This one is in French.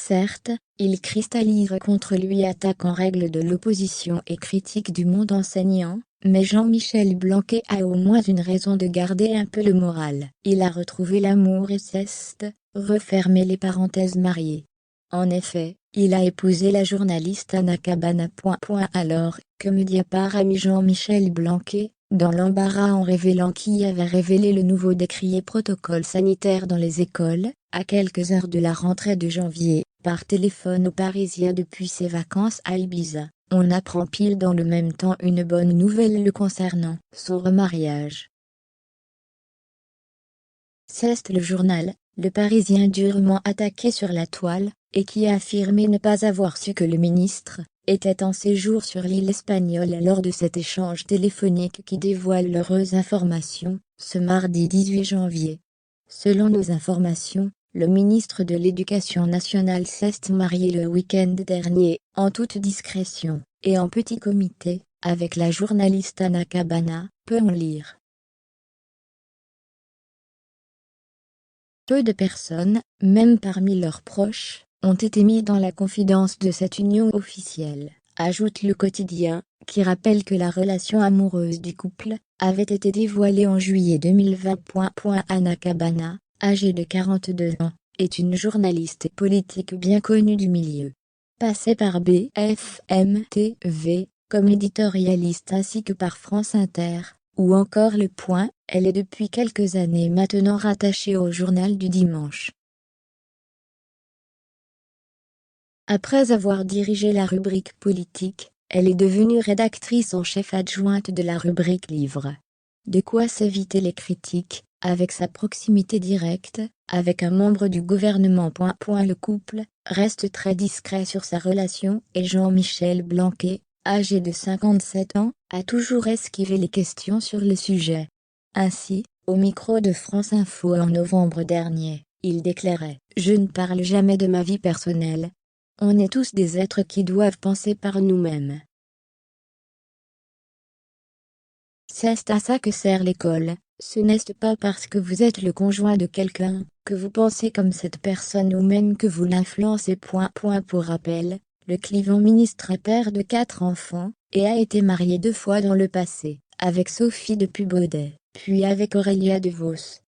Certes, il cristallise contre lui, attaque en règle de l'opposition et critique du monde enseignant, mais Jean-Michel Blanquer a au moins une raison de garder un peu le moral. Il a retrouvé l'amour et ceste, refermer les parenthèses mariées. En effet, il a épousé la journaliste Anna Cabana. Alors que Mediapart a mis Jean-Michel Blanquer dans l'embarras en révélant qui avait révélé le nouveau décrié protocole sanitaire dans les écoles, à quelques heures de la rentrée de janvier, par téléphone aux Parisiens depuis ses vacances à Ibiza, on apprend pile dans le même temps une bonne nouvelle le concernant, son remariage. C'est le journal, Le Parisien durement attaqué sur la toile, et qui a affirmé ne pas avoir su que le ministre était en séjour sur l'île espagnole lors de cet échange téléphonique qui dévoile l'heureuse information, ce mardi 18 janvier. Selon nos informations, le ministre de l'Éducation nationale s'est marié le week-end dernier, en toute discrétion, et en petit comité, avec la journaliste Anna Cabana, peut-on lire. Peu de personnes, même parmi leurs proches, ont été mis dans la confidence de cette union officielle, ajoute le quotidien, qui rappelle que la relation amoureuse du couple avait été dévoilée en juillet 2020. Anna Cabana, âgée de 42 ans, est une journaliste politique bien connue du milieu. Passée par BFM TV, comme éditorialiste ainsi que par France Inter, ou encore Le Point, elle est depuis quelques années maintenant rattachée au Journal du Dimanche. Après avoir dirigé la rubrique politique, elle est devenue rédactrice en chef adjointe de la rubrique livre. De quoi s'éviter les critiques, avec sa proximité directe, avec un membre du gouvernement. Le couple reste très discret sur sa relation et Jean-Michel Blanquer, âgé de 57 ans, a toujours esquivé les questions sur le sujet. Ainsi, au micro de France Info en novembre dernier, il déclarait « Je ne parle jamais de ma vie personnelle. On est tous des êtres qui doivent penser par nous-mêmes. C'est à ça que sert l'école, ce n'est pas parce que vous êtes le conjoint de quelqu'un, que vous pensez comme cette personne ou même que vous l'influencez. Pour rappel, le clivant ministre est père de 4 enfants, et a été marié 2 fois dans le passé, avec Sophie de Pubaudet, puis avec Aurélia de Vos.